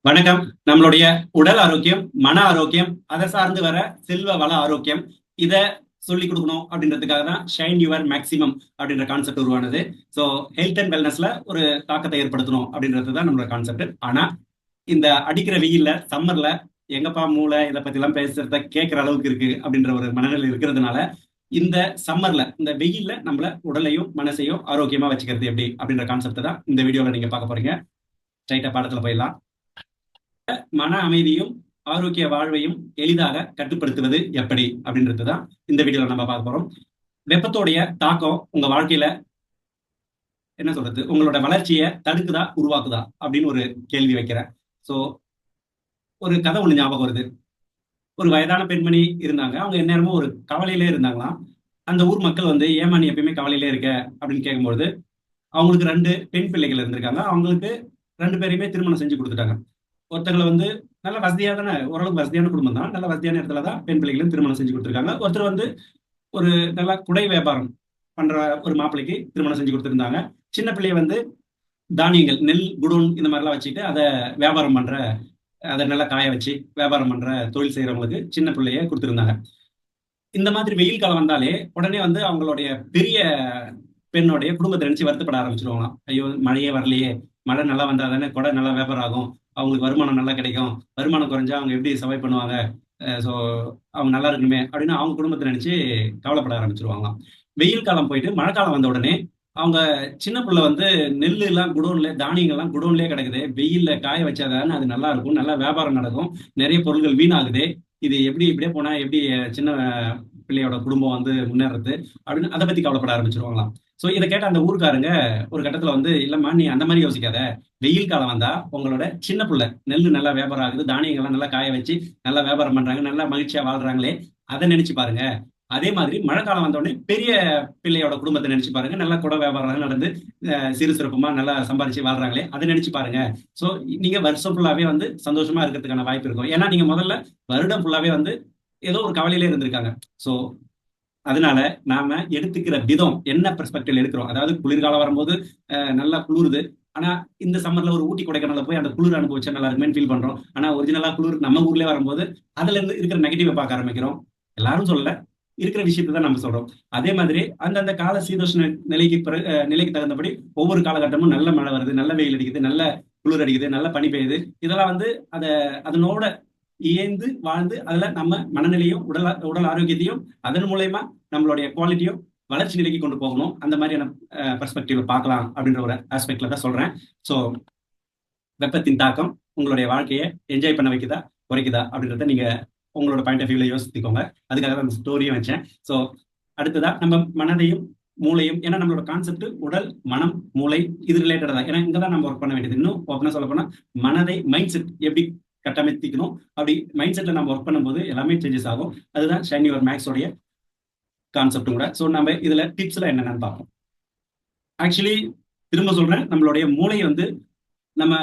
வணக்கம். நம்மளுடைய உடல் ஆரோக்கியம், மன ஆரோக்கியம், அதை சார்ந்து வர செல்வ வள ஆரோக்கியம், இத சொல்லிக் கொடுக்கணும் அப்படின்றதுக்காக தான் ஷைன் யுவர் மேக்ஸிமம் அப்படின்ற கான்செப்ட் உருவானது. ஸோ ஹெல்த் அண்ட் வெல்னஸ்ல ஒரு தாக்கத்தை ஏற்படுத்தணும் அப்படின்றது தான் நம்மளோட கான்செப்ட். ஆனா இந்த அடிக்கிற வெயில்ல சம்மர்ல எங்கப்பா மூளை இதை பத்தி எல்லாம் பேசுறத கேட்கிற அளவுக்கு இருக்கு அப்படின்ற ஒரு மனநிலை இருக்கிறதுனால இந்த சம்மர்ல இந்த வெயில்ல நம்மள உடலையும் மனசையும் ஆரோக்கியமா வச்சுக்கிறது எப்படி அப்படின்ற கான்செப்ட் தான் இந்த வீடியோல நீங்க பார்க்க போறீங்க. ஸ்ட்ரைட்டா பாடத்துல போயிடலாம். மன அமைதியும் ஆரோக்கிய வாழ்வையும் எளிதாக கட்டுப்படுத்துவது எப்படி அப்படின்றதுதான் இந்த வீடியோல நம்ம பார்க்க போறோம். வெப்பத்தோடைய தாக்கம் உங்க வாழ்க்கையில என்ன சொல்றது, உங்களோட வளர்ச்சியை தடுக்குதா உருவாக்குதா அப்படின்னு ஒரு கேள்வி வைக்கிறேன். சோ ஒரு கதை ஒண்ணு ஞாபகம் வருது. ஒரு வயதான பெண்மணி இருந்தாங்க. அவங்க எந்நேரமும் ஒரு கவலையிலே இருந்தாங்களாம். அந்த ஊர் மக்கள் வந்து ஏமா நீ எப்பயுமே கவலையிலே இருக்க அப்படின்னு கேட்கும்போது அவங்களுக்கு 2 பெண் பிள்ளைகள் இருந்திருக்காங்க. அவங்களுக்கு 2 பேரையுமே திருமணம் செஞ்சு கொடுத்துட்டாங்க. ஒருத்தங்களை வந்து நல்ல வசதியா தானே, ஓரளவுக்கு வசதியான குடும்பம் தான், நல்ல வசதியான இடத்துல தான் பெண் பிள்ளைகளும் திருமணம் செஞ்சு கொடுத்துருக்காங்க. ஒருத்தர் வந்து ஒரு நல்ல குடை வியாபாரம் பண்ற ஒரு மாப்பிள்ளைக்கு திருமணம் செஞ்சு கொடுத்துருந்தாங்க. சின்ன பிள்ளைய வந்து தானியங்கள், நெல் குடோன் இந்த மாதிரிலாம் வச்சுட்டு அதை வியாபாரம் பண்ற, அதை நல்லா காய வச்சு வியாபாரம் பண்ற தொழில் செய்யறவங்களுக்கு சின்ன பிள்ளைய கொடுத்துருந்தாங்க. இந்த மாதிரி வெயில் காலம் வந்தாலே உடனே வந்து அவங்களுடைய பெரிய பெண்ணுடைய குடும்பத்தை நினைச்சு வருத்தப்பட ஆரம்பிச்சிருவாங்களாம். ஐயோ மழையே வரலையே, மழை நல்லா வந்தா தானே குடை நல்லா வியாபாரம் ஆகும், அவங்களுக்கு வருமானம் நல்லா கிடைக்கும், வருமானம் குறைஞ்சா அவங்க எப்படி சர்வை பண்ணுவாங்க, ஸோ அவங்க நல்லா இருக்கணுமே அப்படின்னு அவங்க குடும்பத்தை நினைச்சு கவலைப்பட ஆரம்பிச்சிருவாங்களாம். வெயில் காலம் போயிட்டு மழைக்காலம் வந்த உடனே அவங்க சின்ன பிள்ளை வந்து நெல் எல்லாம் குடோன்ல, தானியங்கள்லாம் குடோன்லயே கிடக்குது, வெயில்ல காய வச்சாதானே அது நல்லா இருக்கும், நல்லா வியாபாரம் நடக்கும், நிறைய பொருட்கள் வீணாகுது, இது எப்படி இப்படியே போனா எப்படி சின்ன பிள்ளையோட குடும்பம் வந்து முன்னேறது அப்படின்னு அதை பத்தி கவலைப்பட ஆரம்பிச்சிருவாங்களாம். சோ இதை கேட்ட அந்த ஊருக்காரங்க ஒரு கட்டத்துல வந்து, இல்லம்மா நீ அந்த மாதிரி யோசிக்காத, வெயில் காலம் வந்தா உங்களோட சின்ன பிள்ளை நெல் நல்லா வியாபாரம் ஆகுது, தானியங்கள்லாம் நல்லா காய வச்சு நல்லா வியாபாரம் பண்றாங்க, நல்லா மகிழ்ச்சியா வாழ்றாங்களே, அதை நினைச்சு பாருங்க. அதே மாதிரி மழை காலம் வந்த உடனே பெரிய பிள்ளையோட குடும்பத்தை நினைச்சு பாருங்க, நல்லா குட வியாபாரம் நடந்து சிறு சிறப்புமா நல்லா சம்பாரிச்சு வாழ்றாங்களே, அதை நினைச்சு பாருங்க. சோ நீங்க வருஷம் ஃபுல்லாவே வந்து சந்தோஷமா இருக்கிறதுக்கான வாய்ப்பு இருக்கும். ஏன்னா நீங்க முதல்ல வருடம் ஃபுல்லாவே வந்து ஏதோ ஒரு கவலையிலே இருந்திருக்காங்க. சோ அதனால நாம எடுத்துக்கிற விதம் என்ன பெர்ஸ்பெக்டிவ்ல எடுக்கிறோம். அதாவது குளிர்காலம் வரும்போது நல்லா குளிருது, ஆனா இந்த சம்மர்ல ஒரு ஊட்டி கொடைக்கானல போய் அந்த குளிர் அனுபவிச்சா நல்லா இருக்குமே ஃபீல் பண்றோம். ஆனா ஒரிஜினலா குளிர் நம்ம ஊர்லயே வரும்போது அதுல இருந்து இருக்கிற நெகட்டிவ பார்க்க ஆரம்பிக்கிறோம். எல்லாரும் சொல்லல, இருக்கிற விஷயத்தை தான் நம்ம சொல்றோம். அதே மாதிரி அந்தந்த கால சீதோஷ்ண நிலைக்கு நிலைக்கு தகுந்தபடி ஒவ்வொரு காலகட்டமும் நல்ல மழை வருது, நல்ல வெயில் அடிக்குது, நல்ல குளிர் அடிக்குது, நல்ல பனி பெய்யுது. இதெல்லாம் வந்து அத அதனோட இயந்து வாழ்ந்து அதுல நம்ம மனநிலையும் உடல் உடல் ஆரோக்கியத்தையும் அதன் மூலயமா நம்மளுடைய குவாலிட்டியும் வளர்ச்சி நிலைக்கு கொண்டு போகணும். அந்த மாதிரியான பெர்ஸ்பெக்டிவ்ல பார்க்கலாம் அப்படின்ற ஒரு ஆஸ்பெக்ட்ல தான் சொல்றேன். ஸோ வெப்பத்தின் தாக்கம் உங்களுடைய வாழ்க்கையை என்ஜாய் பண்ண வைக்குதா குறைக்குதா அப்படின்றத நீங்க உங்களோட பாயிண்ட் ஆஃப் வியூல யோசித்துக்கோங்க. அதுக்காக தான் அந்த ஸ்டோரியும் வச்சேன். ஸோ அடுத்ததா நம்ம மனதையும் மூளையும், ஏன்னா நம்மளோட கான்செப்ட் உடல் மனம் மூளை இது ரிலேட்டட் தான். ஏன்னா இங்கதான் நம்ம ஒர்க் பண்ண வேண்டியது. இன்னும் ஓப்பனா சொல்ல போனா மனதை மைண்ட் செட் எப்படி கட்டமைத்திக்கணும், அப்படி மைண்ட் செட்ல நம்ம ஒர்க் பண்ணும்போது எல்லாமே சேஞ்சஸ் ஆகும். அதுதான் ஷைன் யுவர் மேக்ஸோடைய கான்செப்டும் கூட. ஸோ நம்ம இதுல டிப்ஸ்ல என்னென்னு பார்ப்போம். ஆக்சுவலி திரும்ப சொல்றேன், நம்மளுடைய மூளை வந்து நம்ம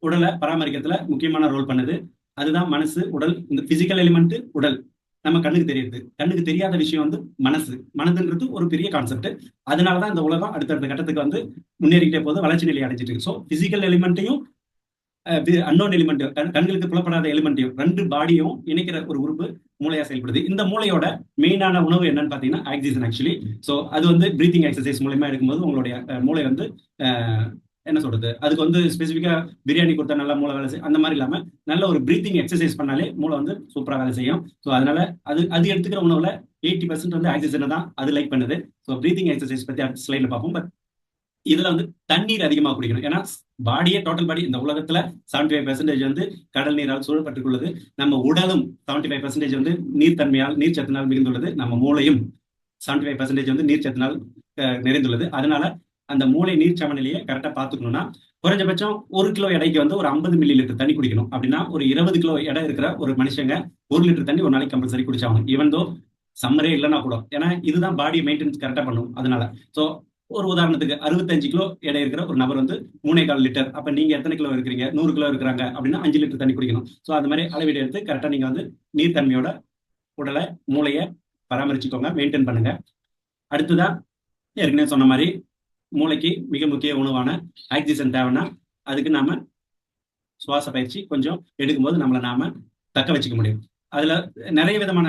உடலை பராமரிக்கிறதுல முக்கியமான ரோல் பண்ணுது. அதுதான் மனசு உடல். இந்த பிசிக்கல் எலிமெண்ட் உடல் நம்ம கண்ணுக்கு தெரியுது, கண்ணுக்கு தெரியாத விஷயம் வந்து மனசு. மனதுன்றது ஒரு பெரிய கான்செப்ட். அதனாலதான் இந்த உலகம் அடுத்தடுத்த கட்டத்துக்கு வந்து முன்னேறிக்கிட்டே போது, வளர்ச்சி நிலை அடைஞ்சிட்டு இருக்கு. ஸோ பிசிக்கல் எலிமெண்ட்டையும் அன்னோன் எலிமெண்ட், கண்களுக்கு புலப்படாத எலிமெண்ட்டையும், 2 பாடியும் இணைக்கிற ஒரு உறுப்பு மூளையா செயல்படுது. இந்த மூளையோட மெயினான உணவு என்னன்னு பாத்தீங்கன்னா ஆக்சிஜன் ஆக்சுவலி. ஸோ அது வந்து பிரீத்திங் எக்ஸசைஸ் மூலமா எடுக்கும்போது உங்களுடைய மூளை வந்து என்ன சொல்றது, அதுக்கு வந்து ஸ்பெசிஃபிக்கா பிரியாணி கொடுத்தா நல்லா மூளை வேலை செய்யும் அந்த மாதிரி இல்லாம நல்ல ஒரு பிரீத்திங் எக்ஸசைஸ் பண்ணாலே மூளை வந்து சூப்பரா வேலை செய்யும். ஸோ அதனால அது எடுத்துக்கிற உணவுல 80% வந்து ஆக்சிஜனை தான் அது லைக் பண்ணுது. ஸோ பிரீத்திங் எக்ஸசைஸ் பத்தி அடுத்த ஸ்லைட்ல பார்ப்போம். பட் இதுல வந்து தண்ணீர் அதிகமாக குடிக்கணும். ஏன்னா பாடியே, டோட்டல் பாடி இந்த உலகத்துல 75% வந்து கடல் நீரால் சூழப்பட்டுள்ளது. நம்ம உடலும் 75% வந்து நீர்த்தன்மையால் நீர் சத்தினால் மிகுந்துள்ளது. நம்ம மூளையும் 75% வந்து நீர் சத்தினால் நிறைந்துள்ளது. அதனால அந்த மூளை நீர் சமநிலையை கரெக்டா பாத்துக்கணும்னா குறைஞ்சபட்சம் 1 கிலோ எடைக்கு வந்து ஒரு 50 மில்லி லிட்டர் தண்ணி குடிக்கணும். அப்படின்னா ஒரு 20 கிலோ எடை இருக்கிற ஒரு மனுஷங்க 1 லிட்டர் தண்ணி ஒரு நாளைக்கு கம்பல்சரி குடிச்சாகணும். ஈவன் தோ சம்மரே இல்லைன்னா கூட. ஏன்னா இதுதான் பாடி மெயின்டெனன்ஸ் கரெக்டா பண்ணும். அதனால ஸோ ஒரு உதாரணத்துக்கு 65 கிலோ எடை இருக்கிற ஒரு நபர் வந்து 3.25 லிட்டர், அப்ப நீங்க எத்தனை கிலோ இருக்கிறீங்க, 100 கிலோ இருக்கிறாங்க அப்படின்னா 5 லிட்டர் தண்ணி குடிக்கணும். ஸோ அந்த மாதிரி அளவீடு எடுத்து கரெக்டா நீங்க வந்து நீர்த்தன்மையோட உடலை மூளையை பராமரிச்சுக்கோங்க, மெயின்டைன் பண்ணுங்க. அடுத்ததான் ஏற்கனவே சொன்ன மாதிரி மூளைக்கு மிக முக்கிய உணவான ஆக்சிஜன் தேவைன்னா அதுக்கு நாம சுவாச பயிற்சி கொஞ்சம் எடுக்கும்போது நம்மளை நாம தக்க வச்சுக்க முடியும். அதுல நிறைய விதமான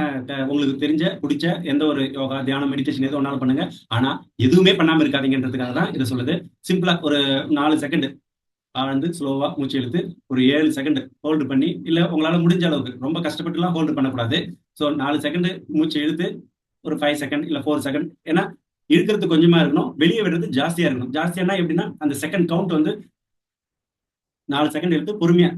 உங்களுக்கு தெரிஞ்ச பிடிச்ச எந்த ஒரு யோகா, தியானம், மெடிடேஷன் எது ஒன்னாலும் பண்ணுங்க. ஆனா எதுவுமே பண்ணாம இருக்காதீங்கன்றதுக்காக தான் இதை சொல்லுது. சிம்பிளா ஒரு 4 செகண்ட் ஆழ்ந்து ஸ்லோவா மூச்சு இழுத்து ஒரு 7 செகண்ட் ஹோல்டு பண்ணி, இல்ல உங்களால முடிஞ்ச அளவுக்கு ரொம்ப கஷ்டப்பட்டுலாம் ஹோல்டு பண்ணக்கூடாது. ஸோ 4 செகண்ட் மூச்சு இழுத்து ஒரு 5 செகண்ட் இல்ல 4 செகண்ட். ஏன்னா இழுக்கிறது கொஞ்சமா இருக்கணும், வெளியே விடுறது ஜாஸ்தியா இருக்கணும். ஜாஸ்தியானா எப்படின்னா அந்த செகண்ட் கவுண்ட் வந்து 4 செகண்ட் எடுத்து பொறுமையா,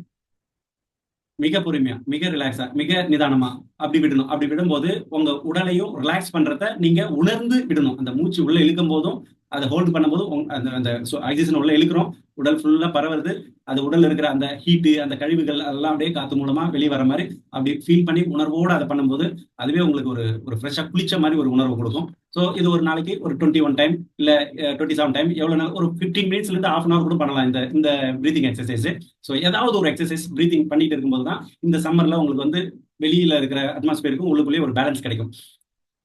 மிக பொறுமையா, மிக ரிலாக்ஸா, மிக நிதானமா அப்படி விடணும். அப்படி விடும்போது உங்க உடலையும் ரிலாக்ஸ் பண்றத நீங்க உணர்ந்து விடணும். அந்த மூச்சு உள்ள இழுக்கும் போதும் அதை ஹோல்டு பண்ணும்போதும் அந்த அந்த ஆக்சிஜன் உள்ள இழுக்கிறோம், உடல் ஃபுல்லா பரவுறது. அது உடல்ல இருக்கிற அந்த ஹீட்டு, அந்த கழிவுகள் அதெல்லாம் அப்படியே காத்து மூலமா வெளியே வர மாதிரி அப்படி ஃபீல் பண்ணி உணர்வோடு அதை பண்ணும்போது அதுவே உங்களுக்கு ஒரு ஒரு ஃப்ரெஷ்ஷா குளிச்ச மாதிரி ஒரு உணர்வு கொடுக்கும். ஸோ இது ஒரு நாளைக்கு ஒரு 21 டைம் இல்ல 27 டைம், எவ்வளவு நேரம், ஒரு 15 மினிட்ஸ்ல இருந்து ½ கூட பண்ணலாம் இந்த இந்த பிரீதிங் எக்ஸசைஸ். ஸோ ஏதாவது ஒரு எக்ஸசைஸ் பிரீதிங் பண்ணிட்டு இருக்கும்போது தான் இந்த சம்மர்ல உங்களுக்கு வந்து வெளியில இருக்கிற அட்மாஸ்பியருக்கும் உள்ளுக்குள்ளேயே ஒரு பேலன்ஸ் கிடைக்கும்.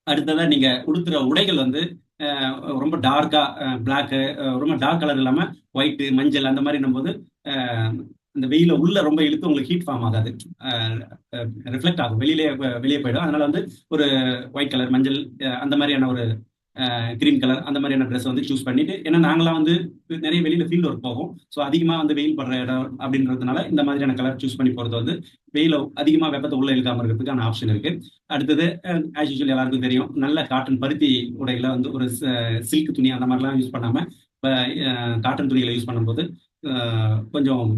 அடுத்ததா நீங்க உடுத்துற உடைகள் வந்து ரொம்ப டார்க்கா பிளாக், ரொம்ப டார்க் கலர் இல்லாம ஒயிட், மஞ்சள் அந்த மாதிரி போது இந்த வெயில உள்ள ரொம்ப இழுத்து உங்களுக்கு ஹீட் ஃபார்ம் ஆகாது, ரிஃப்ளெக்ட் ஆகும், வெளியே போயிடும். அதனால வந்து ஒரு ஒயிட் கலர், மஞ்சள், அந்த மாதிரியான ஒரு கிரீம் கலர் அந்த மாதிரியான ட்ரெஸ் வந்து சூஸ் பண்ணிட்டு, ஏன்னா நாங்களாம் வந்து நிறைய வெளியில ஃபீல்டு ஒர்க் போகும். ஸோ அதிகமா வந்து வெயில் படுற இடம் அப்படின்றதுனால இந்த மாதிரியான கலர் சூஸ் பண்ணி போறது வந்து வெயில அதிகமா வெப்பத்தை உள்ள இழுக்காம இருக்கிறதுக்கான ஆப்ஷன் இருக்கு. அடுத்தது ஆஸ் யூஸ்வல் எல்லாருக்கும் தெரியும், நல்ல காட்டன் பருத்தி உடைகளை வந்து ஒரு சில்க் துணி அந்த மாதிரிலாம் யூஸ் பண்ணாம காட்டன் துணிகளை யூஸ் பண்ணும்போது கொஞ்சம்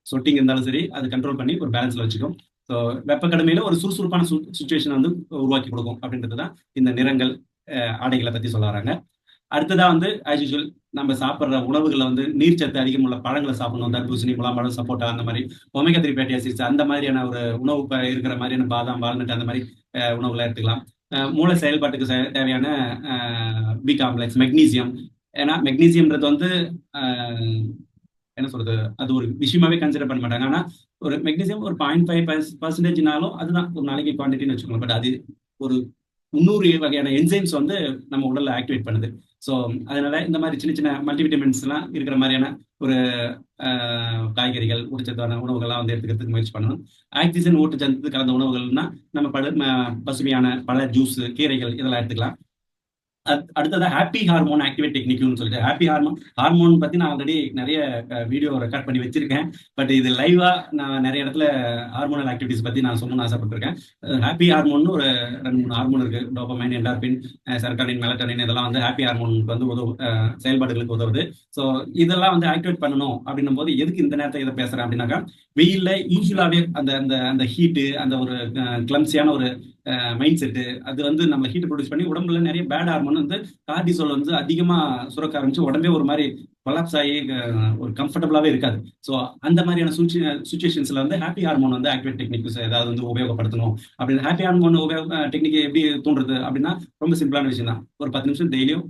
சொட்டிங் இருந்தாலும் சரி அது கண்ட்ரோல் பண்ணி ஒரு பேலன்ஸ்ல வச்சுக்கும். ஸோ வெப்ப கடுமையில ஒரு சுறுசுறுப்பான சுச்சுவேஷன் வந்து உருவாக்கி கொடுக்கும் அப்படின்றது தான் இந்த நிறங்கள், ஆடைகளை பத்தி சொல்ல வராங்க. அடுத்ததா வந்து ஆஸ் யூஸ்வல் நம்ம சாப்பிட்ற உணவுகளை வந்து நீர்ச்சத்து அதிகம் உள்ள பழங்களை சாப்பிடணும். தர்பூசணி, முலாம்பழம், சப்போட்டா அந்த மாதிரி ஒமேகா 3 ஃபேட்டி ஆசிட்ஸ் அந்த மாதிரியான ஒரு உணவு இருக்கிற மாதிரியான பாதாம், வால்நட் அந்த மாதிரி உணவுகளை எடுத்துக்கலாம். மூளை செயல்பாட்டுக்கு தேவையான பி காம்ப்ளெக்ஸ், மெக்னீசியம். ஏன்னா மெக்னீசியம்ன்றது வந்து என்ன சொல்றது, அது ஒரு விஷயமாவே கன்சிடர் பண்ண மாட்டாங்க. ஆனா ஒரு மெக்னீசியம் ஒரு 0.5%, அதுதான் ஒரு நாளைக்கு குவான்டிட்டின்னு வச்சுக்கோங்க. பட் அது ஒரு 300 வகையான என்சைம்ஸ் வந்து நம்ம உடல்ல ஆக்டிவேட் பண்ணுது. ஸோ அதனால இந்த மாதிரி சின்ன சின்ன மல்டிவிட்டமின்ஸ் எல்லாம் இருக்கிற மாதிரியான ஒரு காய்கறிகள், ஊட்டச்சத்தான உணவுகள்லாம் வந்து எடுத்துக்கிறதுக்கு முயற்சி பண்ணணும். ஆக்சிஜன், ஊட்டச்சத்து கலந்த உணவுகள்னா நம்ம பசுமையான பழ ஜூஸ், கீரைகள் இதெல்லாம் எடுத்துக்கலாம். அடுத்தது ஹாப்பி ஹார்மோன் ஆக்டிவேட் டெக்னிக்னு சொல்லிட்டு, ஹாப்பி ஹார்மோன் பத்தி நான் ஆல்ரெடி நிறைய வீடியோ ரெக்கார்ட் பண்ணி வச்சிருக்கேன். பட் இது லைவா நான் நிறைய இடத்துல ஹார்மோனல் ஆக்டிவிட்டிஸ் பத்தி நான் சொல்லணும்னு ஆசைப்பட்டிருக்கேன். ஹாப்பி ஹார்மோன் ஒரு 2-3 ஹார்மோன் இருக்கு. டோபமைன், என்டார்பின், செரட்டோனின், மெலட்டோனின் இதெல்லாம் வந்து ஹாப்பி ஹார்மோனுக்கு வந்து செயல்பாடுகளுக்கு உதவுது. ஸோ இதெல்லாம் வந்து ஆக்டிவேட் பண்ணணும் அப்படின்னும் போது எதுக்கு இந்த நேரத்தை இதை பேசுறேன் அப்படின்னாக்கா, வெயில்ல யூஸ்வலாவே அந்த அந்த அந்த ஹீட்டு, அந்த ஒரு கிளம்சியான ஒரு மைண்ட் செட்டு, அது வந்து நம்ம ஹீட் ப்ரொடியூஸ் பண்ணி உடம்புல நிறைய பேட் ஹார்மோன் வந்து கார்டிசோல் வந்து அதிகமா சுரக்க ஆரம்பிச்சு உடம்பே ஒரு மாதிரி கொலாப்ஸ் ஆகி ஒரு கம்ஃபர்டபுளாவே இருக்காது. ஸோ அந்த மாதிரியான சுச்சுவேஷன்ஸ்ல வந்து ஹாப்பி ஹார்மோன் வந்து ஆக்டிவேட் டெக்னிக்ஸ் ஏதாவது வந்து உபயோகப்படுத்தணும். அப்படின்னு ஹாப்பி ஹார்மோன் டெக்னிக் எப்படி தோன்றது அப்படின்னா ரொம்ப சிம்பிளான விஷயம் தான். ஒரு 10 நிமிஷம் டெய்லியும்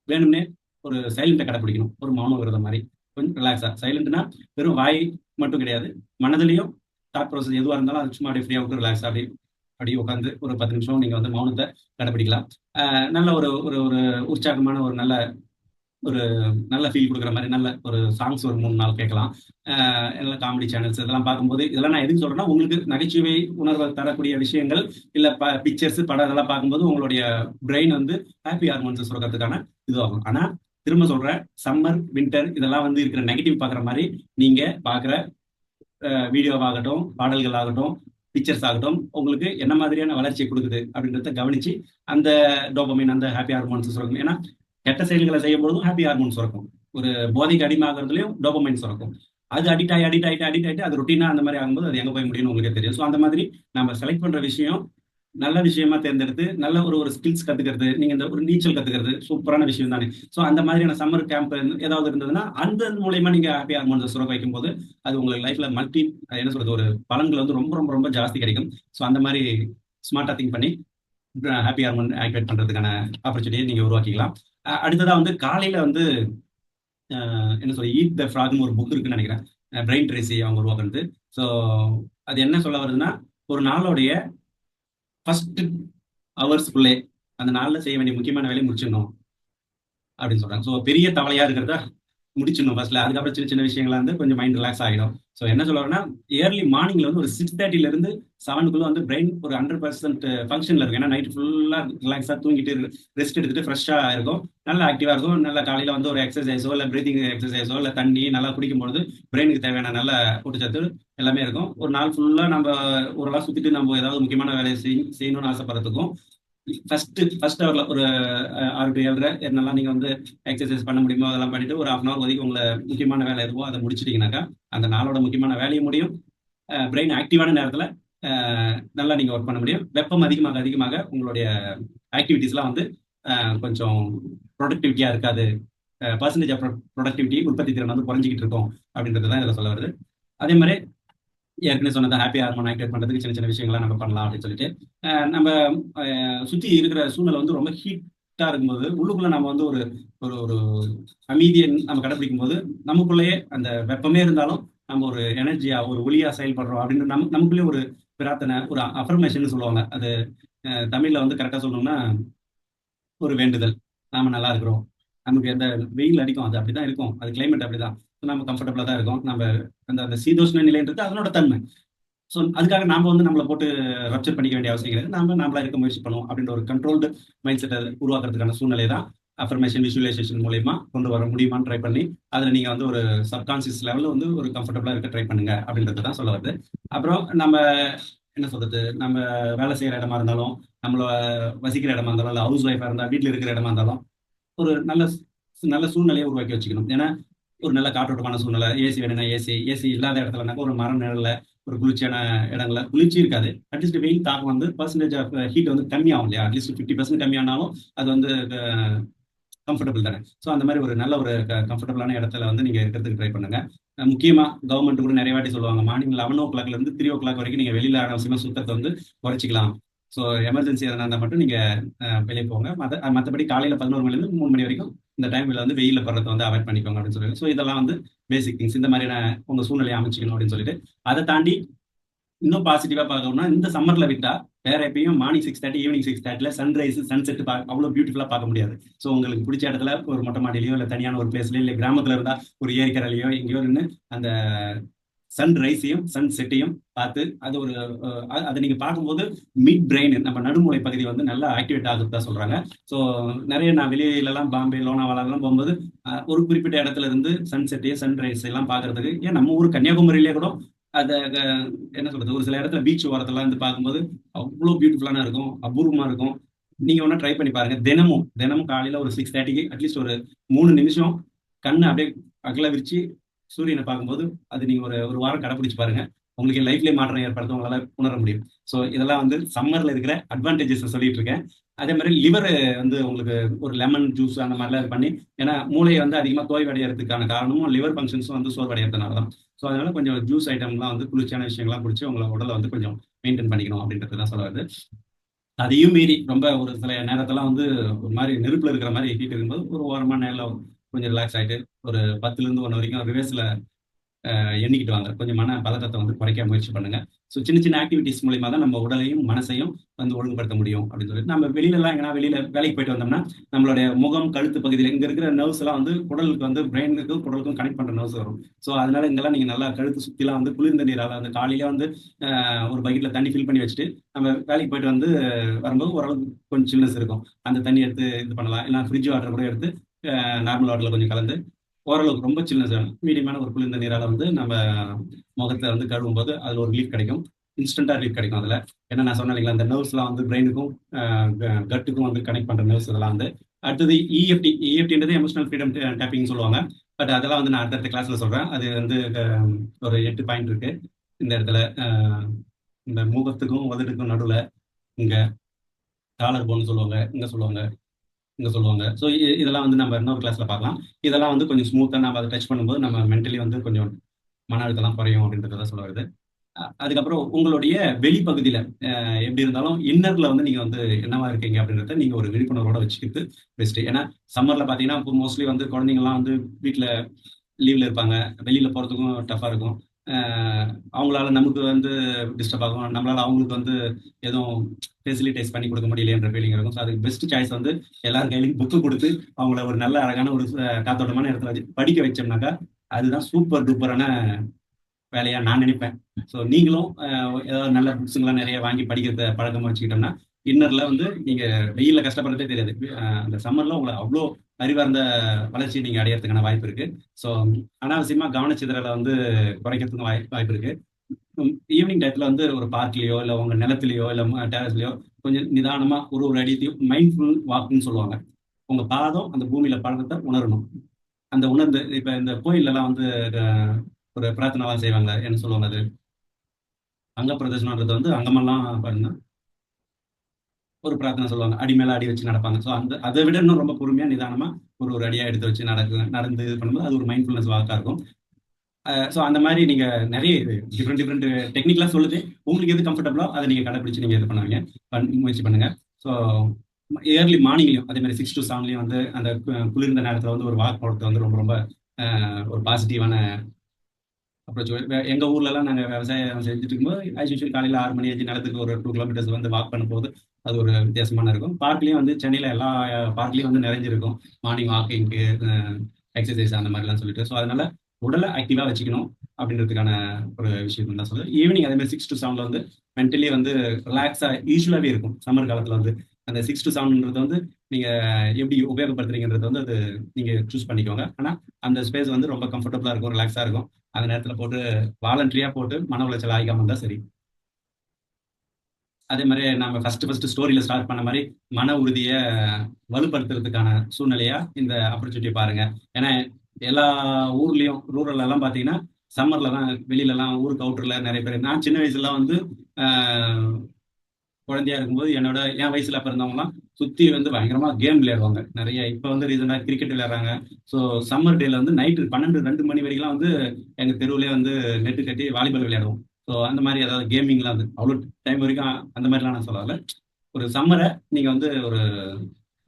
வேணும்னே ஒரு சைலண்ட்டை கடைப்பிடிக்கணும். ஒரு மௌன விரதம் மாதிரி கொஞ்சம் ரிலாக்ஸா. சைலண்ட்னா வெறும் வாய் மட்டும் கிடையாது, மனதிலையும் தாட் ப்ராசஸ் எதுவாக இருந்தாலும் அது சும்மா அப்படியே ஃப்ரீயாக விட்டு ரிலாக்ஸா அப்படி உட்காந்து ஒரு 10 நிமிஷம் நீங்க வந்து மௌனத்தை கடைபிடிக்கலாம். நல்ல ஒரு ஒரு ஒரு உற்சாகமான ஒரு நல்ல ஃபீல் கொடுக்குற மாதிரி நல்ல ஒரு சாங்ஸ் ஒரு 3-4 கேட்கலாம். நல்ல காமெடி சேனல்ஸ் இதெல்லாம் பார்க்கும்போது, இதெல்லாம் நான் எதுக்கு சொல்றேன்னா, உங்களுக்கு நகைச்சுவை உணர்வை தரக்கூடிய விஷயங்கள் இல்ல பிக்சர்ஸ், படம் இதெல்லாம் பார்க்கும்போது உங்களுடைய பிரெயின் வந்து ஹாப்பி ஹார்மோன்ஸ் சுரக்கிறதுக்கான இதுவாகும். ஆனா திரும்ப சொல்றேன், சம்மர், வின்டர் இதெல்லாம் வந்து இருக்கிற நெகட்டிவ் பார்க்குற மாதிரி நீங்க பார்க்குற வீடியோவாகட்டும், பாடல்கள் ஆகட்டும், பிக்சர்ஸ் ஆகட்டும், உங்களுக்கு என்ன மாதிரியான வளர்ச்சியை கொடுக்குது அப்படின்றத கவனிச்சு அந்த டோபமைன், அந்த ஹாப்பி ஹார்மோன்ஸ் சுரக்கும். ஏன்னா கெட்ட செயல்களை செய்யும் பொழுதும் ஹாப்பி ஹார்மோன் சுரக்கும். ஒரு போதைக்கு அடிமையாகிறதுலையும் டோபமைன் சுரக்கும். அது அடிக்ட் ஆகிட்டு அது ரொட்டீனா அந்த மாதிரி ஆகும்போது அது எங்க போய் முடியும்னு உங்களுக்கு தெரியும். ஸோ அந்த மாதிரி நம்ம செலக்ட் பண்ற விஷயம் நல்ல விஷயமா தேர்ந்தெடுத்து நல்ல ஒரு ஸ்கில்ஸ் கத்துக்கிறது, நீங்க இந்த ஒரு நீச்சல் கத்துக்கிறது சூப்பரான விஷயம் தானே. ஸோ அந்த மாதிரியான சம்மர் கேம்ப் ஏதாவது இருந்ததுன்னா அந்த மூலயமா நீங்க ஹாப்பி ஹார்மோன்ஸ் சுரக்க வைக்கும் போது அது உங்களுக்கு லைஃப்ல என்ன சொல்றது, ஒரு பலன்கள் வந்து ரொம்ப ரொம்ப ரொம்ப ஜாஸ்தி கிடைக்கும். ஸோ அந்த மாதிரி ஸ்மார்ட்டா திங்க் பண்ணி ஹாப்பி ஹார்மோன் ஆக்டிவேட் பண்றதுக்கான ஆப்பர்ச்சுனிட்டியை நீங்க உருவாக்கிக்கலாம். அடுத்ததா வந்து காலையில வந்து என்ன சொல்ல, ஈட் த ஃப்ராக்னு ஒரு புக் இருக்குன்னு நினைக்கிறேன், பிரெயின் ட்ரேசி அவங்க உருவாக்குறது. ஸோ அது என்ன சொல்ல வருதுன்னா, ஒரு நாளோடைய ஃபர்ஸ்ட் ஹவர்ஸ்க்குள்ளே அந்த நாளில் செய்ய வேண்டிய முக்கியமான வேலையை முடிச்சிடணும் அப்படின்னு சொல்றாங்க. ஸோ பெரிய தவளையா இருக்கிறத முடிச்சிடணும் ஃபர்ஸ்ட்ல. அதுக்கப்புறம் சின்ன சின்ன விஷயங்களா வந்து கொஞ்சம் மைண்ட் ரிலாக்ஸ் ஆகிடும். ஸோ என்ன சொல்ல வரேன்னா, ஏர்லி மார்னிங்ல வந்து ஒரு 6:30ல இருந்து 7க்குள்ள வந்து பிரெயின் ஒரு 100% ஃபங்க்ஷன்ல இருக்கும். ஏன்னா நைட் ஃபுல்லா ரிலாக்ஸா தூங்கிட்டு ரெஸ்ட் எடுத்துட்டு ஃப்ரெஷ்ஷா இருக்கும், நல்லா ஆக்டிவா இருக்கும். நல்லா காலையில வந்து ஒரு எக்ஸசைஸோ இல்ல பிரீதிங் எக்ஸசைஸோ இல்ல தண்ணி நல்லா குடிக்கும்பொழுது பிரெயினுக்கு தேவையான நல்ல ஊட்டச்சத்து எல்லாமே இருக்கும். ஒரு நாள் ஃபுல்லா நம்ம ஓரளவு சுத்திட்டு நம்ம ஏதாவது முக்கியமான வேலையை செய்யணும்னு ஆசைப்படுறதுக்கும் ஃபர்ஸ்ட் ஹவர்ல ஒரு 6 to 7:30 என்னெல்லாம் நீங்க வந்து எக்ஸசைஸ் பண்ண முடியுமோ அதெல்லாம் பண்ணிட்டு ஒரு 1/2 hour ஒதுக்கி உங்களை முக்கியமான வேலை எதுவோ அதை முடிச்சிட்டீங்கன்னாக்கா அந்த நாளோட முக்கியமான வேலையும் முடியும். பிரெயின் ஆக்டிவான நேரத்துல நல்லா நீங்க ஒர்க் பண்ண முடியும். வெப்பம் அதிகமாக அதிகமாக உங்களுடைய ஆக்டிவிட்டிஸ்லாம் வந்து கொஞ்சம் ப்ரொடக்டிவிட்டியா இருக்காது. பர்சன்டேஜ் ஆஃப் ப்ரொடக்டிவிட்டி உற்பத்தி திறன் வந்து குறைஞ்சிக்கிட்டு இருக்கும் அப்படின்றது தான் இதில் சொல்ல வருது. அதே மாதிரி ஏற்கனவே சொன்னதை ஹாப்பி ஹார்மோன் ஆக்டிவேட் பண்றதுக்கு சின்ன சின்ன விஷயங்கள்லாம் நம்ம பண்ணலாம் அப்படின்னு சொல்லிட்டு நம்ம சுத்தி இருக்கிற சூழ்நிலை வந்து ரொம்ப ஹீட்டா இருக்கும்போது உள்ளுக்குள்ள நம்ம வந்து ஒரு ஒரு ஒரு அமைதியை நம்ம கடைபிடிக்கும் போது நமக்குள்ளேயே அந்த வெப்பமே இருந்தாலும் நம்ம ஒரு எனர்ஜியா ஒரு ஒளியா செயல்படுறோம் அப்படின்னு நமக்குள்ளே ஒரு பிரார்த்தனை ஒரு அஃபர்மேஷன் சொல்லுவாங்க. அது தமிழ்ல வந்து கரெக்டா சொல்லணும்னா ஒரு வேண்டுதல். நாம நல்லா இருக்கிறோம், நமக்கு எந்த வெயில் அடிக்கும், அது அப்படிதான் இருக்கும், அது கிளைமேட் அப்படிதான், நம்ம கம்ஃபர்டபுளா தான் இருக்கும், நம்ம அந்த அந்த சீதோஷ்ண நிலைன்றது அதனோட தன்மை. ஸோ அதுக்காக நாம வந்து நம்மளை போட்டு ரப்சர் பண்ணிக்க வேண்டிய அவசியம் கிடையாது. நாம நம்மளா இருக்க முயற்சி பண்ணுவோம் அப்படின்ற ஒரு கண்ட்ரோல்டு மைண்ட் செட்டை உருவாக்குறதுக்கான சூழ்நிலை தான் அஃபர்மேஷன் விஷுவலைசேஷன் மூலயமா கொண்டு வர முடியுமான்னு ட்ரை பண்ணி அதில் நீங்கள் வந்து ஒரு சப்கான்சியஸ் லெவலில் வந்து ஒரு கம்ஃபர்டபுளாக இருக்க ட்ரை பண்ணுங்க அப்படின்றது தான் சொல்ல வருது. அப்புறம் நம்ம என்ன சொல்றது, நம்ம வேலை செய்கிற இடமா இருந்தாலும், நம்மள வசிக்கிற இடமா இருந்தாலும், இல்லை ஹவுஸ் ஒய்ஃபாக இருந்தால் வீட்டில் இருக்கிற இடமா இருந்தாலும் ஒரு நல்ல நல்ல சூழ்நிலையை உருவாக்கி வச்சுக்கணும். ஏன்னா ஒரு நல்ல காற்றோட்டமான சூழ்நிலை, ஏசி வேணும்னா ஏசி, ஏசி இல்லாத இடத்துலனாக்கா ஒரு மரம் நிழல்ல ஒரு குளிர்ச்சியான இடங்கள்ல குளிர்ச்சி இருக்காது, அட்லீஸ்ட் வெயில் தாக்கம் வந்து பர்சன்டேஜ் ஆஃப் ஹீட் வந்து கம்மியாகும் இல்லையா, அட்லீஸ்ட் 50% கம்மியானாலும் அது வந்து கம்ஃபர்டபுள் தானே. ஸோ அந்த மாதிரி ஒரு நல்ல ஒரு கம்ஃபர்டபுளான இடத்துல வந்து நீங்க இருக்கிறதுக்கு ட்ரை பண்ணுங்க. முக்கியமா கவர்மெண்ட் கூட நிறைய வாட்டி சொல்லுவாங்க, மார்னிங் 11 o'clockல இருந்து 3 o'clock வரைக்கும் நீங்க வெளியில அவசியமா சுத்தத்தை வந்து குறைச்சிக்கலாம். ஸோ எமர்ஜென்சி எதனா இருந்தால் மட்டும் நீங்க வெளியே போங்க. மற்றபடி காலையில 11 மணிலேருந்து 3 மணி வரைக்கும் இந்த டைம்ல வந்து வெயில படுறதை வந்து அவாய்ட் பண்ணிக்கோங்க அப்படின்னு சொல்லுவாங்க. ஸோ இதெல்லாம் வந்து பேசிக் திங்ஸ். இந்த மாதிரியான உங்க சூழ்நிலையை அமைச்சிக்கணும் அப்படின்னு சொல்லிட்டு அதை தாண்டி இன்னும் பாசிட்டிவா பார்க்கணும்னா இந்த சம்மர்ல விட்டா வேற எப்பயும் மார்னிங் 6:30 ஈவினிங் 6:30 சன்ரைஸ் சன்செட் அவ்வளவு பியூட்டிஃபுல்லா பார்க்க முடியாது. ஸோ உங்களுக்கு பிடிச்ச இடத்துல ஒரு மொட்டை மாடியிலயோ இல்லை தனியான ஒரு பிளேஸ்லயோ இல்லை கிராமத்துல இருந்தா ஒரு ஏரிக்கரையிலயோ எங்கேயோ நின்று அந்த சன் ரைஸையும் சன் செட்டையும் பார்த்து அது ஒரு அதை நீங்க பார்க்கும்போது மிட் பிரெயின் நம்ம நடுமுறை பகுதி வந்து நல்லா ஆக்டிவேட் ஆகுதுதான் சொல்றாங்க. ஸோ நிறைய நான் வெளியிலலாம் பாம்பே லோனாவாலாம் போகும்போது ஒரு குறிப்பிட்ட இடத்துல இருந்து சன் செட்டையும் சன் ரைஸ் எல்லாம் பார்க்கறதுக்கு, ஏன் நம்ம ஊர் கன்னியாகுமரியிலே கூட அதை என்ன சொல்றது ஒரு சில இடத்துல பீச் ஓரத்துல இருந்து பார்க்கும்போது அவ்வளோ பியூட்டிஃபுல்லான இருக்கும், அபூர்வமா இருக்கும். நீங்க ஒன்றா ட்ரை பண்ணி பாருங்க. தினமும் தினமும் காலையில ஒரு 6:30க்கு அட்லீஸ்ட் ஒரு 3 நிமிஷம் கண்ணை அப்படியே அகல விரிச்சு சூரியனை பார்க்கும்போது அது நீங்க ஒரு ஒரு வாரம் கடைபிடிச்சு பாருங்க. உங்களுக்கு லைஃப்லேயே மாற்றம் ஏற்படுத்த உங்களால உணர முடியும். ஸோ இதெல்லாம் வந்து சம்மர்ல இருக்கிற அட்வான்டேஜஸ் சொல்லிட்டு இருக்கேன். அதே மாதிரி லிவர் வந்து உங்களுக்கு ஒரு லெமன் ஜூஸ் அந்த மாதிரிலாம் இது பண்ணி, ஏன்னா மூளையை வந்து அதிகமாக தோய்வடைகிறதுக்கான காரணமும் லிவர் ஃபங்க்ஷன்ஸும் வந்து சோர்வடைகிறதுனால தான். ஸோ அதனால கொஞ்சம் ஜூஸ் ஐட்டம்லாம் வந்து குளிர்ச்சியான விஷயங்கள்லாம் குடிச்சு உங்களை உடலை வந்து கொஞ்சம் மெயின்டைன் பண்ணிக்கணும் அப்படின்றது தான் சொல்ல வருது. அதையும் மீறி ரொம்ப ஒரு சில நேரத்தெல்லாம் வந்து ஒரு மாதிரி நெருப்புல இருக்கிற மாதிரி ஹீட் இருக்கும்போது ஒரு ஓரமான நேரம் கொஞ்சம் ரிலாக்ஸ் ஆகிட்டு ஒரு 10ல இருந்து 1 வரைக்கும் ரிவர்ஸ்ல எண்ணிக்கிட்டு வாங்க. கொஞ்சம் மன பதட்டத்தை வந்து குறைக்க முயற்சி பண்ணுங்க. ஸோ சின்ன சின்ன ஆக்டிவிட்டிஸ் மூலியமா தான் நம்ம உடலையும் மனசையும் வந்து ஒழுங்குபடுத்த முடியும் அப்படின்னு சொல்லிட்டு நம்ம வெளியிலலாம் எங்கன்னா வெளியில வேலைக்கு போயிட்டு வந்தோம்னா நம்மளுடைய முகம் கழுத்து பகுதியில் இங்க இருக்கிற நர்வ்ஸ் எல்லாம் வந்து குடலுக்கு வந்து பிரெயினுக்கும் குடலுக்கும் கனெக்ட் பண்ற நர்வ்ஸ் வரும். ஸோ அதனால இங்கெல்லாம் நீங்க நல்லா கழுத்து சுத்திலாம் வந்து குளிர்ந்த நீரால அந்த காலையில வந்து ஒரு பக்கெட்ல தண்ணி ஃபில் பண்ணி வச்சுட்டு நம்ம வேலைக்கு போயிட்டு வந்து வரும்போது ஓரளவுக்கு கொஞ்சம் சில்னஸ் இருக்கும், அந்த தண்ணி எடுத்து இது பண்ணலாம். இல்லை ஃப்ரிட்ஜ் வாட்டர் கூட எடுத்து நார்மல் வாட்டர்ல கொஞ்சம் கலந்து ஓரளவுக்கு ரொம்ப சில்னஸ் வேணும், மீடியமான ஒரு குளிர்ந்த நீரால வந்து நம்ம முகத்தை வந்து கழுவும் போது அதுல ஒரு ரிலீஃப் கிடைக்கும், இன்ஸ்டன்டா ரிலீஃப் கிடைக்கும். அதுல என்ன நான் சொன்னேன் இல்லைங்களா, அந்த நர்வ்ஸ்லாம் வந்து பிரெயினுக்கும் கட்டுக்கும் வந்து கனெக்ட் பண்ற நர்வ்ஸ் இதெல்லாம் வந்து. அடுத்தது இஎஃப்டின்றது எமோஷனல் ஃப்ரீடம் டேப்பிங் சொல்லுவாங்க. பட் அதெல்லாம் வந்து நான் அடுத்த கிளாஸ்ல சொல்றேன். அது வந்து ஒரு 8 பாயிண்ட் இருக்கு இந்த இடத்துல. இந்த முகத்துக்கும் உதட்டுக்கும் நடுவுல இங்க காலர் போன்னு சொல்லுவாங்க, இங்க சொல்லுவாங்க. ஸோ இதெல்லாம் வந்து நம்ம இன்னொரு கிளாஸ்ல பார்க்கலாம். இதெல்லாம் வந்து கொஞ்சம் ஸ்மூத்தா நம்ம அதை டச் பண்ணும்போது நம்ம மென்டலி வந்து கொஞ்சம் மன அழுத்தம் குறையும் அப்படின்றத சொல்ல வருது. அதுக்கப்புறம் உங்களுடைய வெளிப்பகுதியில எப்படி இருந்தாலும் இன்னர்ல வந்து நீங்க வந்து என்னவா இருக்கீங்க அப்படின்றத நீங்க ஒரு விழிப்புணர்வோட வச்சுக்கிறது பெஸ்ட். ஏன்னா சம்மர்ல பாத்தீங்கன்னா மோஸ்ட்லி வந்து குழந்தைங்கலாம் வந்து வீட்டுல லீவ்ல இருப்பாங்க, வெளியில போறதுக்கும் டஃபா இருக்கும். அவங்களால நமக்கு வந்து டிஸ்டர்ப் ஆகும், நம்மளால அவங்களுக்கு வந்து எதுவும் ஃபெசிலிட்டேஸ் பண்ணி கொடுக்க முடியலையன்ற ஃபீலிங் இருக்கும். ஸோ அதுக்கு பெஸ்ட் சாய்ஸ் வந்து எல்லார் கையிலையும் புக்கு கொடுத்து அவங்கள ஒரு நல்ல அழகான ஒரு காத்தோட்டமான இடத்துல வச்சு படிக்க வச்சோம்னாக்கா அதுதான் சூப்பர் டூப்பரான வேலையா நான் நினைப்பேன். ஸோ நீங்களும் ஏதாவது நல்ல புக்ஸுங்களாம் நிறைய வாங்கி படிக்கிறத பழக்கமா வச்சுக்கிட்டோம்னா இன்னர்ல வந்து நீங்க வெயில்ல கஷ்டப்படுறதே தெரியாது. அந்த சம்மர்ல உங்களை அவ்வளோ அறிவார்ந்த வளர்ச்சி நீங்க அடையறதுக்கான வாய்ப்பு இருக்கு. ஸோ அனாவசியமா கவனச்சிதறலை வந்து குறைக்கிறதுக்கும் வாய்ப்பு இருக்கு. ஈவினிங் டயத்துல வந்து ஒரு பார்க்லயோ இல்ல உங்க நிலத்திலயோ இல்ல டெரஸ்லயோ கொஞ்சம் நிதானமா ஒரு ஒரு அடியத்தையும் மைண்ட்ஃபுல் வாக்குன்னு சொல்லுவாங்க. உங்க பாதம் அந்த பூமியில பழக்கத்தை உணரணும். அந்த உணர்ந்து இப்ப இந்த கோயில்ல எல்லாம் வந்து ஒரு பிரார்த்தனை எல்லாம் செய்வாங்க, என்ன சொல்லுவாங்க அது, அங்க பிரதர்சனம்ன்றது வந்து அங்கமெல்லாம் பாருங்க ஒரு பிரார்த்தனை சொல்லுவாங்க, அடி மேல அடி வச்சு நடப்பாங்க. ஸோ அந்த அதை விட இன்னும் ரொம்ப பொறுமையா நிதானமா ஒரு ஒரு அடியா எடுத்து வச்சு நடந்து இது பண்ணும்போது அது ஒரு மைண்ட்ஃபுல்னஸ் வாக்கா இருக்கும். ஸோ அந்த மாதிரி நீங்க நிறைய டிஃப்ரெண்ட் டிஃப்ரெண்ட் டெக்னிக்லாம் சொல்லுது. உங்களுக்கு எது கம்ஃபர்டபுளோ அதை நீங்க கடைபிடிச்சு நீங்க இது பண்ணுவீங்க, முயற்சி பண்ணுங்க. ஸோ ஏர்லி மார்னிங்லையும் அதே மாதிரி 6 to 7லையும் வந்து அந்த குளிர்ந்த நேரத்தில் வந்து ஒரு வாக் போடுறது வந்து ரொம்ப ரொம்ப ஒரு பாசிட்டிவான அப்ரோச். எங்க ஊர்ல எல்லாம் நாங்க விவசாயம் செஞ்சுட்டு இருக்கும்போது ஆஸ் யூஷுவல் காலையில 6 மணி 5 நேரத்துக்கு ஒரு 2 கிலோமீட்டர்ஸ் வந்து வாக் பண்ணும்போது அது ஒரு வித்தியாசமான இருக்கும். பார்க்லயும் வந்து சென்னையில எல்லா பார்க்லயும் வந்து நிறைஞ்சிருக்கும் மார்னிங் வாக்கிங்க்கு, எக்ஸசைஸ் அந்த மாதிரிலாம் சொல்லிட்டு. ஸோ அதனால உடலை ஆக்டிவா வச்சுக்கணும் அப்படின்றதுக்கான ஒரு விஷயம் தான் சொல்லுது. ஈவினிங் அதே மாதிரி 6 to 7ல வந்து மென்டலி வந்து ரிலாக்ஸா யூஸ்வலாவே இருக்கும். சம்மர் காலத்துல வந்து அந்த 6 to 7ன்றது வந்து நீங்க எப்படி உபயோகப்படுத்துறீங்கன்றது வந்து அது நீங்க சூஸ் பண்ணிக்கோங்க. ஆனா அந்த ஸ்பேஸ் வந்து ரொம்ப கம்ஃபர்டபுளா இருக்கும், ரிலாக்ஸா இருக்கும். அந்த நேரத்துல போட்டு வாலண்டரியா போட்டு மன உளைச்சல் ஆகிக்காம இருந்தா சரி. அதே மாதிரி நம்ம ஃபர்ஸ்ட் ஸ்டோரியில ஸ்டார்ட் பண்ண மாதிரி மன உறுதியை வலுப்படுத்துறதுக்கான சூழ்நிலையா இந்த ஆப்பர்ச்சுனிட்டி பாருங்க. ஏன்னா எல்லா ஊர்லயும் ரூரல் எல்லாம் பாத்தீங்கன்னா சம்மர்ல தான் வெளியில எல்லாம் ஊருக்கு அவுட்டர்ல நிறைய பேர். நான் சின்ன வயசுல வந்து குழந்தையா இருக்கும்போது என் வயசுல பிறந்தவங்கலாம் சுத்தி வந்து பயங்கரமா கேம் விளையாடுவாங்க நிறைய. இப்ப வந்து ரீசெண்டா கிரிக்கெட் விளையாடுறாங்க. ஸோ சம்மர் டேல வந்து நைட்டு 12 2 மணி வரைக்கும் வந்து எங்க தெருவுலயே வந்து நெட்டு கட்டி வாலிபால் விளையாடுவோம். ஸோ அந்த மாதிரி ஏதாவது கேமிங்லாம் வந்து அவ்வளோ டைம் வரைக்கும் அந்த மாதிரிலாம் நான் சொல்லல. ஒரு சம்மரை நீங்க வந்து ஒரு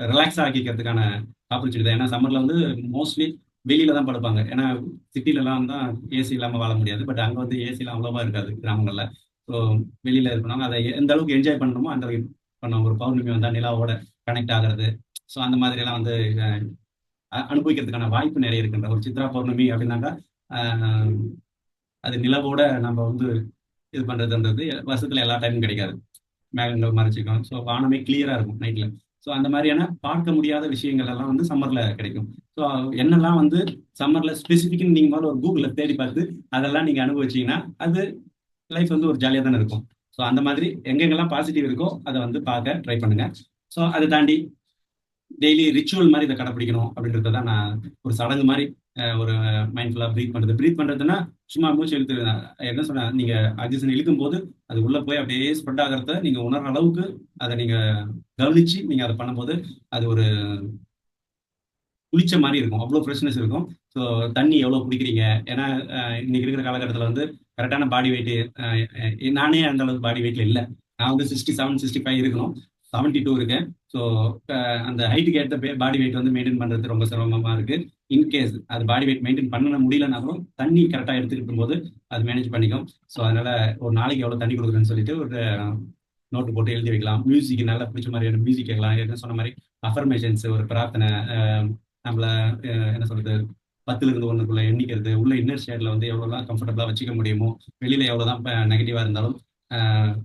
ரிலாக்ஸா ஆக்கிக்கிறதுக்கான ஆப்பர்ச்சுனிட்டி தான். ஏன்னா சம்மர்ல வந்து மோஸ்ட்லி வெளியில தான் படுப்பாங்க. ஏன்னா சிட்டில எல்லாம் தான் ஏசி இல்லாம வாழ முடியாது. பட் அங்க வந்து ஏசிலாம் அவ்வளோவா இருக்காது கிராமங்கள்ல. ஸோ வெளியில இருக்கணும், அதை எந்த அளவுக்கு என்ஜாய் பண்ணணுமோ அந்த அளவுக்கு பண்ணுவோம். ஒரு பௌர்ணமி வந்தா நிலாவோட கனெக்ட் ஆகிறது, ஸோ அந்த மாதிரி எல்லாம் வந்து அனுபவிக்கிறதுக்கான வாய்ப்பு நிறைய இருக்குன்ற ஒரு சித்ரா பௌர்ணமி அப்படின்னாக்கா அது நிலவோட நம்ம வந்து இது பண்றதுன்றது வருஷத்துல எல்லா டைமும் கிடைக்காது. மேகங்கள் மறைச்சிக்கும். ஸோ வானமே கிளியரா இருக்கும் நைட்ல. ஸோ அந்த மாதிரியான பார்க்க முடியாத விஷயங்கள் எல்லாம் வந்து சம்மர்ல கிடைக்கும். ஸோ என்னெல்லாம் வந்து சம்மர்ல ஸ்பெசிஃபிக்னு நீங்க முதல்ல ஒரு கூகுள்ல தேடி பார்த்து அதெல்லாம் நீங்க அனுபவிச்சீங்கன்னா அது லைஃப் வந்து ஒரு ஜாலியாக தானே இருக்கும். ஸோ அந்த மாதிரி எங்கெங்கெல்லாம் பாசிட்டிவ் இருக்கோ அதை வந்து பார்க்க ட்ரை பண்ணுங்க. ஸோ அதை தாண்டி டெய்லி ரிச்சுவல் மாதிரி இதை கடைப்பிடிக்கணும் அப்படின்றத தான் நான் ஒரு சடங்கு மாதிரி ஒரு மைண்ட்ஃபுல்லாக ப்ரீத் பண்ணுறதுன்னா சும்மா மூச்சு இழுத்து என்ன சொன்ன நீங்க ஆக்சிஜன் இழுக்கும் போது அது உள்ள போய் அப்படியே ஸ்ப்ரெட் ஆகிறத நீங்க உணர்ற அளவுக்கு அதை நீங்க கவனிச்சு நீங்க அதை பண்ணும்போது அது ஒரு குளிச்ச மாதிரி இருக்கும், அவ்வளோ ஃப்ரெஷ்னஸ் இருக்கும். ஸோ தண்ணி எவ்வளோ குடிக்கிறீங்க, ஏன்னா இன்னைக்கு இருக்கிற காலகட்டத்தில் வந்து கரெக்டான பாடி வெயிட் நானே அந்த அளவுக்கு பாடி வெயிட்ல இல்லை. நான் வந்து 67 65 இருக்கணும், 72 இருக்கேன். ஸோ அந்த ஹைட்டுக்கு ஏற்ற பாடி வெயிட் வந்து மெயின்டைன் பண்றது ரொம்ப சிரமமா இருக்கு. இன்கேஸ் அது பாடி வெயிட் மெயின்டைன் பண்ண முடியலனாலும் தண்ணி கரெக்டாக எடுத்துக்கிட்டு போது அது மேனேஜ் பண்ணிக்கும். ஸோ அதனால ஒரு நாளைக்கு எவ்வளோ தண்ணி கொடுக்குறேன்னு சொல்லிட்டு ஒரு நோட்டு போட்டு எழுதி வைக்கலாம். மியூசிக் நல்லா பிடிச்ச மாதிரியான மியூசிக் கேட்கலாம். என்ன சொன்ன மாதிரி அஃபர்மேஷன்ஸ், ஒரு பிரார்த்தனை, நம்மள என்ன சொல்றது 10ல இருந்து 1க்குள்ள எண்ணிக்கிறது, உள்ள இன்னர் ஸ்டேட்ல வந்து எவ்வளவுதான் கம்ஃபர்டபுளா வச்சுக்க முடியுமோ, வெளியில எவ்வளவுதான் நெகட்டிவா இருந்தாலும்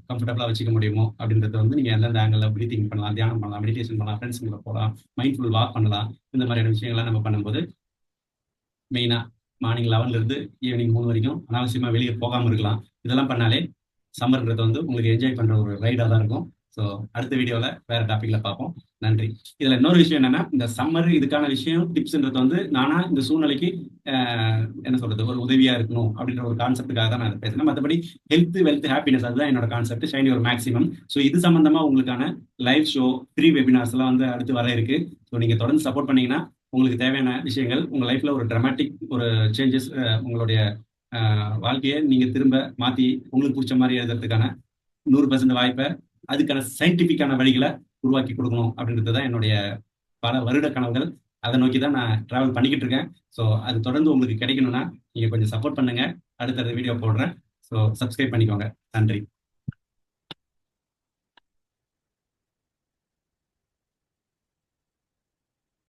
கம்ஃபர்டபுளா வச்சுக்க முடியுமோ அப்படின்றத வந்து நீங்க எந்தெந்த ஆங்கிள் ப்ரீத்திங் பண்ணலாம், தியானம் பண்ணலாம், மெடிடேஷன் பண்ணலாம், ஃப்ரெண்ட்ஸ் கூட போகலாம், மைண்ட்ஃபுல் வாக் பண்ணலாம். இந்த மாதிரியான விஷயங்கள்லாம் நம்ம பண்ணும்போது மெயினா மார்னிங் 11ல இருந்து ஈவினிங் 3 வரைக்கும் அனாவசியமா வெளியே போகாம இருக்கலாம். இதெல்லாம் பண்ணாலே சம்மர்ன்றது வந்து உங்களுக்கு என்ஜாய் பண்ற ஒரு ரைடா தான் இருக்கும். ஸோ அடுத்த வீடியோவில் வேற டாபிக்ல பார்ப்போம். நன்றி. இதுல இன்னொரு விஷயம் என்னன்னா, இந்த சம்மர் இதுக்கான விஷயம் டிப்ஸ்ன்றது வந்து நானா இந்த சூழ்நிலைக்கு என்ன சொல்றது ஒரு உதவியா இருக்கணும் அப்படின்ற ஒரு கான்செப்டுக்காக தான் நான் பேசுறேன். மற்றபடி ஹெல்த் வெல்த் ஹாப்பினஸ் அதுதான் என்னோட concept, shine your maximum. So இது சம்பந்தமா உங்களுக்கான லைவ் ஷோ, ஃப்ரீ வெபினார்ஸ் எல்லாம் வந்து அடுத்து வர இருக்கு. ஸோ நீங்க தொடர்ந்து சப்போர்ட் பண்ணீங்கன்னா உங்களுக்கு தேவையான விஷயங்கள் உங்க லைஃப்ல ஒரு டிராமாட்டிக் ஒரு சேஞ்சஸ், உங்களுடைய வாழ்க்கையை நீங்க திரும்ப மாத்தி உங்களுக்கு பிடிச்ச மாதிரி எழுதுறதுக்கான 100% வாய்ப்பை, அதுக்கான சயின்டிபிக்கான வழிகளை உருவாக்கி கொடுக்கணும் அப்படின்றது தான் என்னுடைய பல வருட கனவுகள். அதை நோக்கி தான் நான் டிராவல் பண்ணிக்கிட்டு இருக்கேன். ஸோ அது தொடர்ந்து உங்களுக்கு கிடைக்கணும்னா நீங்க கொஞ்சம் சப்போர்ட் பண்ணுங்க. அடுத்தடுத்த வீடியோ போடுறேன். ஸோ சப்ஸ்கிரைப் பண்ணிக்கோங்க. நன்றி.